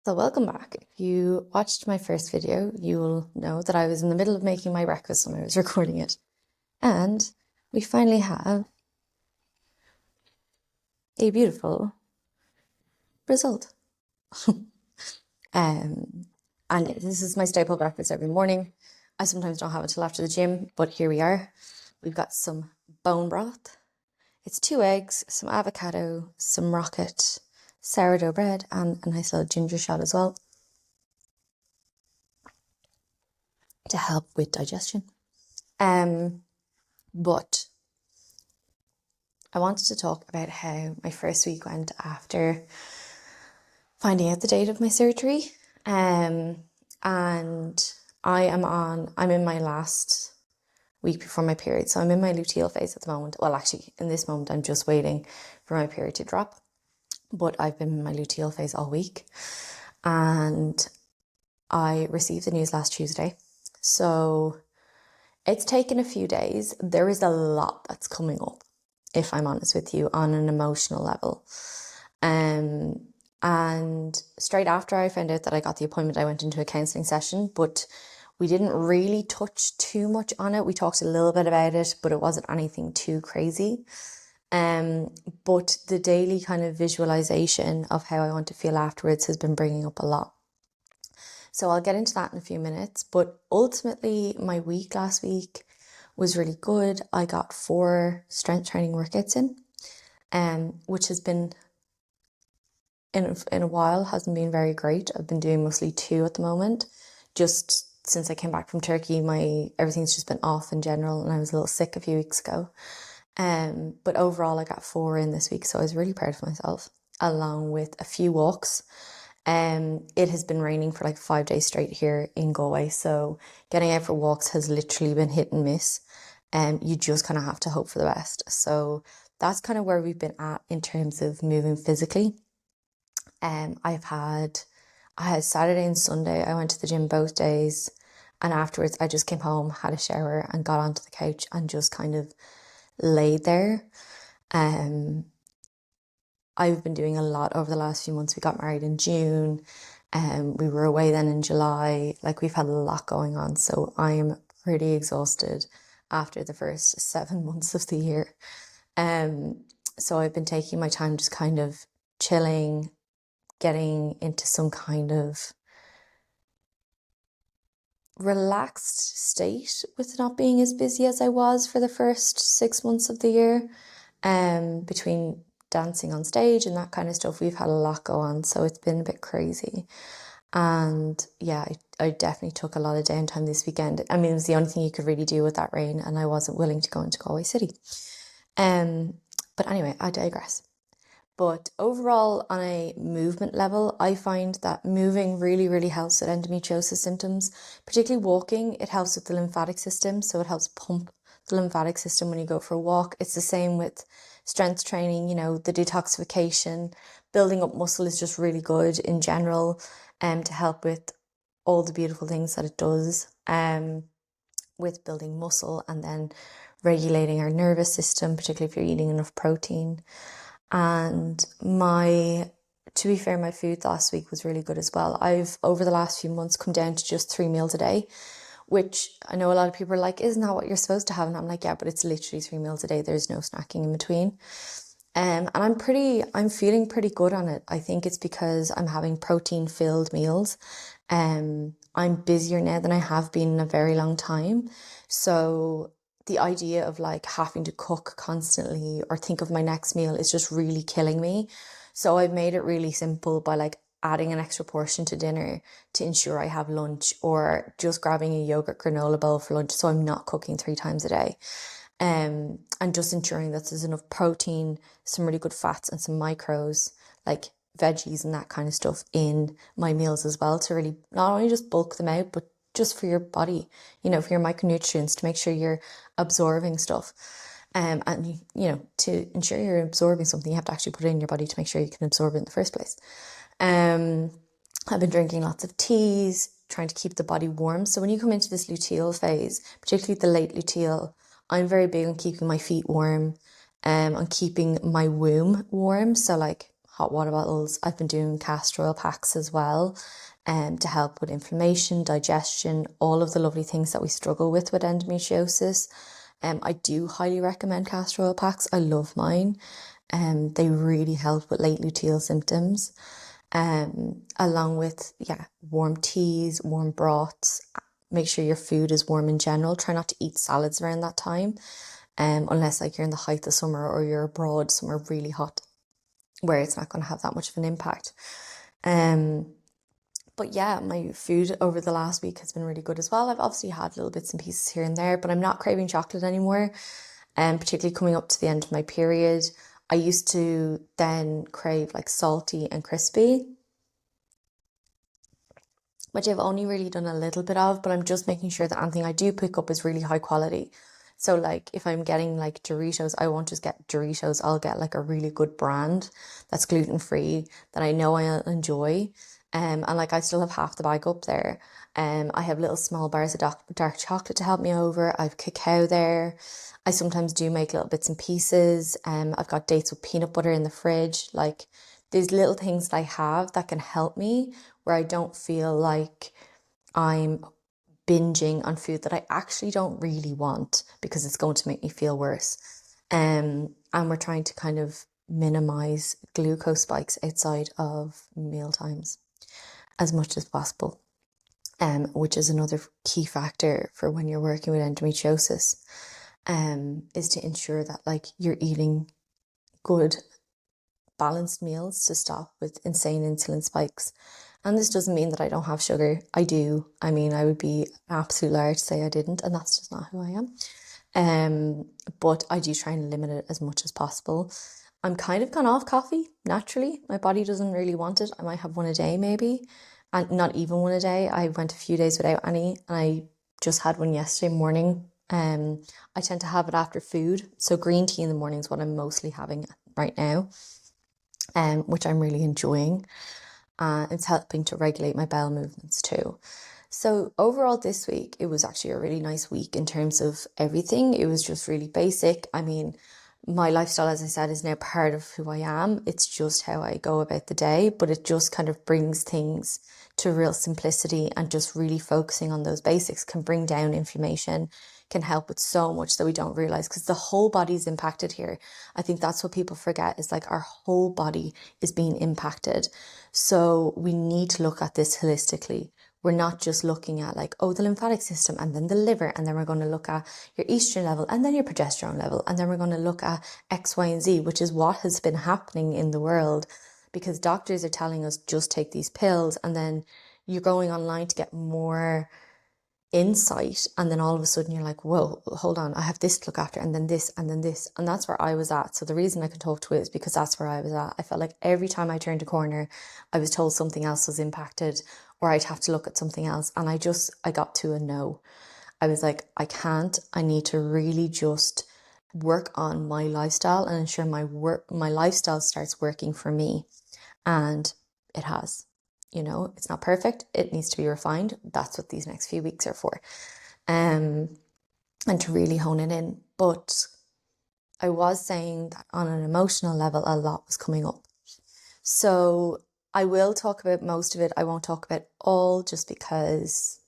So welcome back. If you watched my first video, you will know that I was in the middle of making my breakfast when I was recording it. And we finally have a beautiful result. And this is my staple breakfast every morning. I sometimes don't have it till after the gym, but here we are. We've got some bone broth. It's 2 eggs, some avocado, some rocket, sourdough bread, and a nice little ginger shot as well, to help with digestion. But I wanted to talk about how my first week went after finding out the date of my surgery. And I'm in my last week before my period. So I'm in my luteal phase at the moment. Well, actually, in this moment, I'm just waiting for my period to drop. But I've been in my luteal phase all week. And I received the news last Tuesday. So it's taken a few days. There is a lot that's coming up, if I'm honest with you, on an emotional level. And straight after I found out that I got the appointment, I went into a counselling session, but we didn't really touch too much on it. We talked a little bit about it, but it wasn't anything too crazy. But the daily kind of visualization of how I want to feel afterwards has been bringing up a lot. So I'll get into that in a few minutes. But ultimately, my week last week was really good. I got 4 strength training workouts in, which has been, in a while, hasn't been very great. I've been doing mostly 2 at the moment. Just since I came back from Turkey, everything's just been off in general, and I was a little sick a few weeks ago. But overall, I got 4 in this week, so I was really proud of myself, along with a few walks. It has been raining for like 5 days straight here in Galway, so getting out for walks has literally been hit and miss. You just kind of have to hope for the best. So that's kind of where we've been at in terms of moving physically. I had Saturday and Sunday. I went to the gym both days, and afterwards I just came home, had a shower, and got onto the couch and just kind of laid there. I've been doing a lot over the last few months. We got married in June, and we were away then in July. Like, we've had a lot going on, so I am pretty exhausted after the first 7 months of the year. So I've been taking my time, just kind of chilling, getting into some kind of relaxed state with not being as busy as I was for the first 6 months of the year. Between dancing on stage and that kind of stuff, we've had a lot go on, so it's been a bit crazy. And yeah, I definitely took a lot of downtime this weekend. I mean, it was the only thing you could really do with that rain, and I wasn't willing to go into Galway City. But anyway, I digress. But overall, on a movement level, I find that moving really, really helps with endometriosis symptoms, particularly walking. It helps with the lymphatic system, so it helps pump the lymphatic system when you go for a walk. It's the same with strength training, the detoxification. Building up muscle is just really good in general, to help with all the beautiful things that it does, with building muscle and then regulating our nervous system, particularly if you're eating enough protein. And to be fair, my food last week was really good as well. I've, over the last few months, come down to just 3 meals a day, which I know a lot of people are like, isn't that what you're supposed to have? And I'm like, yeah, but it's literally 3 meals a day. There's no snacking in between. And I'm feeling pretty good on it. I think it's because I'm having protein filled meals. I'm busier now than I have been in a very long time. So the idea of like having to cook constantly or think of my next meal is just really killing me. So I've made it really simple by like adding an extra portion to dinner to ensure I have lunch, or just grabbing a yogurt granola bowl for lunch, so I'm not cooking 3 times a day. And just ensuring that there's enough protein, some really good fats, and some micros like veggies and that kind of stuff in my meals as well, to really not only just bulk them out, but just for your body, for your micronutrients, to make sure you're absorbing stuff. And, to ensure you're absorbing something, you have to actually put it in your body to make sure you can absorb it in the first place. I've been drinking lots of teas, trying to keep the body warm. So when you come into this luteal phase, particularly the late luteal, I'm very big on keeping my feet warm, on keeping my womb warm. So like hot water bottles. I've been doing castor oil packs as well, to help with inflammation, digestion, all of the lovely things that we struggle with endometriosis. I do highly recommend castor oil packs. I love mine. They really help with late luteal symptoms. Along with, warm teas, warm broths. Make sure your food is warm in general. Try not to eat salads around that time, unless like you're in the height of summer or you're abroad somewhere really hot where it's not going to have that much of an impact. But yeah, my food over the last week has been really good as well. I've obviously had little bits and pieces here and there, but I'm not craving chocolate anymore. Particularly coming up to the end of my period. I used to then crave like salty and crispy, which I've only really done a little bit of, but I'm just making sure that anything I do pick up is really high quality. So like if I'm getting like Doritos, I won't just get Doritos. I'll get like a really good brand that's gluten-free that I know I'll enjoy. And like I still have half the bag up there. I have little small bars of dark chocolate to help me over. I've cacao there. I sometimes do make little bits and pieces. I've got dates with peanut butter in the fridge. Like there's little things that I have that can help me where I don't feel like I'm binging on food that I actually don't really want because it's going to make me feel worse. And we're trying to kind of minimize glucose spikes outside of meal times as much as possible. Which is another key factor for when you're working with endometriosis, is to ensure that like you're eating good balanced meals to stop with insane insulin spikes. And this doesn't mean that I don't have sugar. I do. I mean, I would be an absolute liar to say I didn't, and that's just not who I am. But I do try and limit it as much as possible. I'm kind of gone off coffee naturally. My body doesn't really want it. I might have one a day maybe, and not even one a day. I went a few days without any, and I just had one yesterday morning. I tend to have it after food. So green tea in the morning is what I'm mostly having right now, which I'm really enjoying. It's helping to regulate my bowel movements too. So overall this week, it was actually a really nice week in terms of everything. It was just really basic. I mean, my lifestyle, as I said, is now part of who I am. It's just how I go about the day, but it just kind of brings things to real simplicity, and just really focusing on those basics can bring down inflammation, can help with so much that we don't realize, because the whole body is impacted here. I think that's what people forget, is like our whole body is being impacted. So we need to look at this holistically. We're not just looking at like, oh, the lymphatic system and then the liver, and then we're going to look at your estrogen level and then your progesterone level, and then we're going to look at X, Y, and Z, which is what has been happening in the world, because doctors are telling us just take these pills, and then you're going online to get more insight, and then all of a sudden you're like, whoa, hold on, I have this to look after, and then this, and then this. And that's where I was at. So the reason I can talk to it is because that's where I was at. I felt like every time I turned a corner, I was told something else was impacted, or I'd have to look at something else. And I got to a no. I was like, I can't. I need to really just work on my lifestyle and ensure my lifestyle starts working for me. And it has. It's not perfect. It needs to be refined. That's what these next few weeks are for. And to really hone it in. But I was saying that on an emotional level, a lot was coming up. So I will talk about most of it. I won't talk about all, just because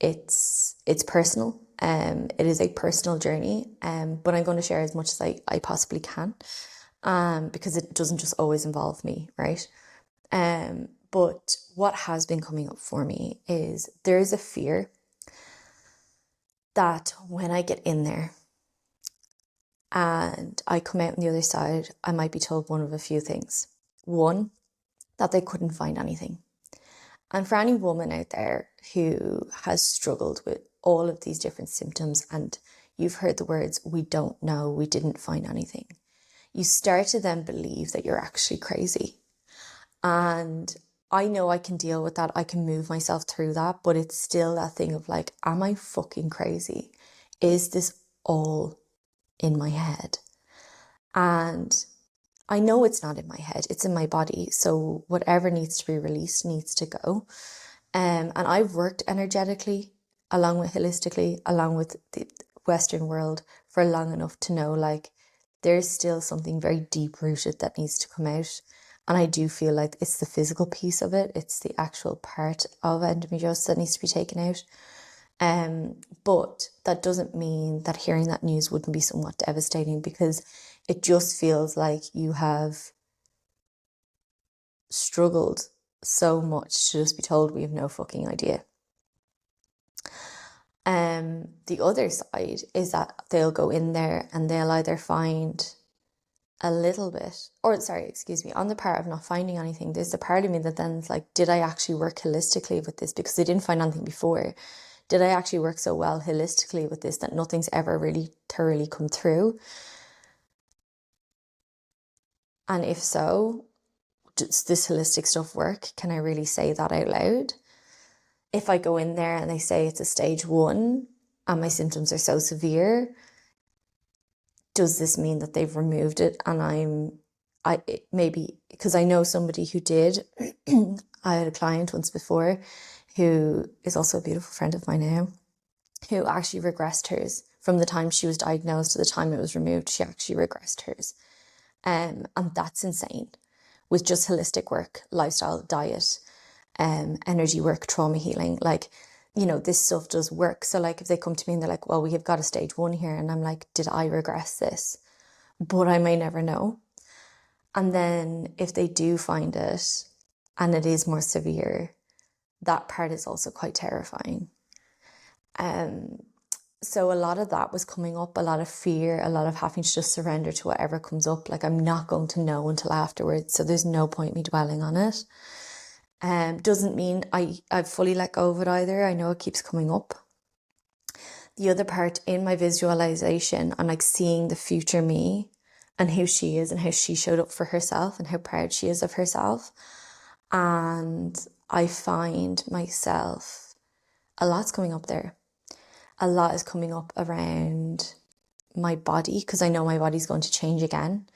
it's personal. It is a personal journey. But I'm going to share as much as I possibly can. Because it doesn't just always involve me, right? But what has been coming up for me is there is a fear that when I get in there and I come out on the other side, I might be told one of a few things. One, that they couldn't find anything. And for any woman out there who has struggled with all of these different symptoms, and you've heard the words, we don't know, we didn't find anything, you start to then believe that you're actually crazy. And I know I can deal with that. I can move myself through that, but it's still that thing of like, am I fucking crazy? Is this all in my head? And I know it's not in my head, it's in my body. So whatever needs to be released needs to go. And I've worked energetically, along with holistically, along with the Western world for long enough to know, like, there's still something very deep rooted that needs to come out. And I do feel like it's the physical piece of it. It's the actual part of endometriosis that needs to be taken out. But that doesn't mean that hearing that news wouldn't be somewhat devastating, because it just feels like you have struggled so much to just be told we have no fucking idea. The other side is that they'll go in there and they'll either find a little bit, or sorry, excuse me, on the part of not finding anything, there's a part of me that then's like, did I actually work holistically with this? Because they didn't find anything before. Did I actually work so well holistically with this that nothing's ever really thoroughly come through? And if so, does this holistic stuff work? Can I really say that out loud? If I go in there and they say it's a stage 1 and my symptoms are so severe, does this mean that they've removed it? And maybe, because I know somebody who did. I had a client once before who is also a beautiful friend of mine now, who actually regressed hers from the time she was diagnosed to the time it was removed. She actually regressed hers. And that's insane. With just holistic work, lifestyle, diet, energy work, trauma healing, like, you know, this stuff does work. So like if they come to me and they're like, well, we have got a stage 1 here, and I'm like, did I regress this? But I may never know. And then if they do find it and it is more severe, that part is also quite terrifying. So a lot of that was coming up, a lot of fear, a lot of having to just surrender to whatever comes up. Like, I'm not going to know until afterwards, so there's no point me dwelling on it. Doesn't mean I've fully let go of it either. I know it keeps coming up. The other part in my visualization, I'm like seeing the future me and who she is and how she showed up for herself and how proud she is of herself. And I find myself, a lot's coming up there. A lot is coming up around my body, because I know my body's going to change again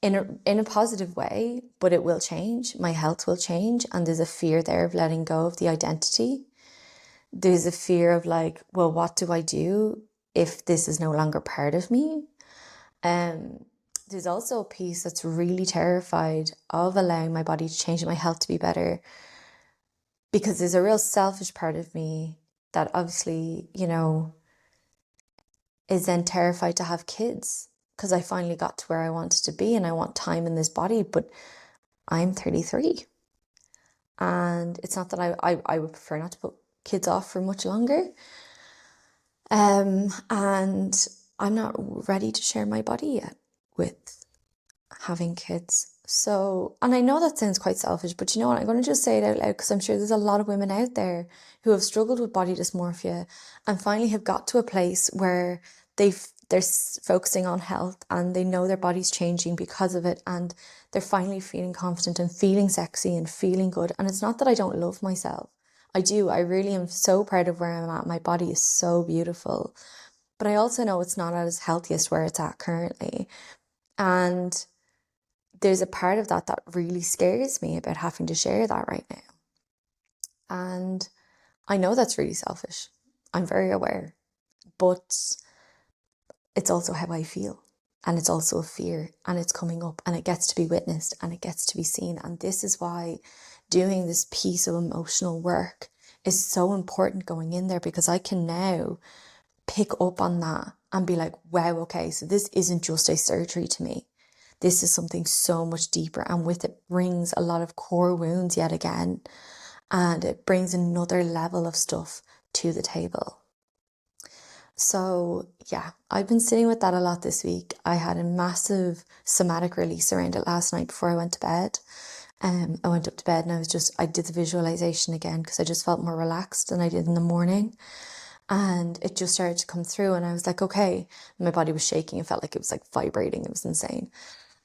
in a positive way, but it will change. My health will change, and there's a fear there of letting go of the identity. There's a fear of like, well, what do I do if this is no longer part of me? There's also a piece that's really terrified of allowing my body to change and my health to be better, because there's a real selfish part of me that obviously, you know, is then terrified to have kids, because I finally got to where I wanted to be and I want time in this body, but I'm 33. And it's not that I would prefer not to put kids off for much longer. And I'm not ready to share my body yet with having kids. So, and I know that sounds quite selfish, but you know what? I'm going to just say it out loud, because I'm sure there's a lot of women out there who have struggled with body dysmorphia and finally have got to a place where they're focusing on health and they know their body's changing because of it, and they're finally feeling confident and feeling sexy and feeling good. And it's not that I don't love myself. I do. I really am so proud of where I'm at. My body is so beautiful. But I also know it's not at its healthiest where it's at currently. And there's a part of that that really scares me about having to share that right now. And I know that's really selfish. I'm very aware. But it's also how I feel. And it's also a fear, and it's coming up, and it gets to be witnessed, and it gets to be seen. And this is why doing this piece of emotional work is so important going in there, because I can now pick up on that and be like, wow, okay, so this isn't just a surgery to me. This is something so much deeper, and with it brings a lot of core wounds yet again, and it brings another level of stuff to the table. So yeah, I've been sitting with that a lot this week. I had a massive somatic release around it last night before I went to bed. I went up to bed and I did the visualization again, because I just felt more relaxed than I did in the morning. And it just started to come through, and I was like, okay, my body was shaking. It felt like it was like vibrating. It was insane.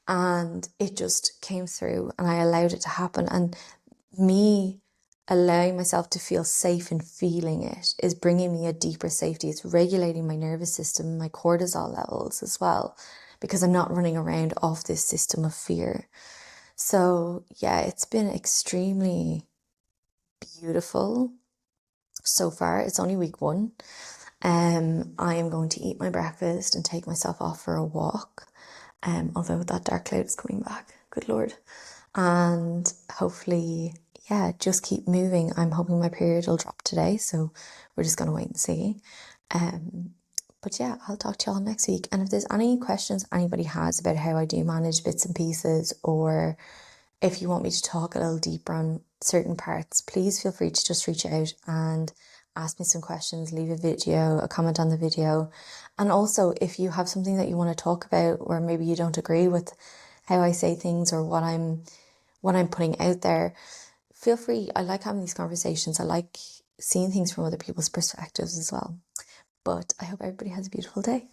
And it just came through, and I allowed it to happen. And me allowing myself to feel safe and feeling it is bringing me a deeper safety. It's regulating my nervous system, my cortisol levels as well, because I'm not running around off this system of fear. So yeah, it's been extremely beautiful so far. It's only week 1. I am going to eat my breakfast and take myself off for a walk. although that dark cloud is coming back, good Lord. And hopefully, yeah, just keep moving. I'm hoping my period will drop today, so we're just going to wait and see. But yeah, I'll talk to you all next week. And if there's any questions anybody has about how I do manage bits and pieces, or if you want me to talk a little deeper on certain parts, please feel free to just reach out and ask me some questions, leave a comment on the video. And also, if you have something that you want to talk about, or maybe you don't agree with how I say things or what I'm putting out there, feel free. I like having these conversations. I like seeing things from other people's perspectives as well. But I hope everybody has a beautiful day.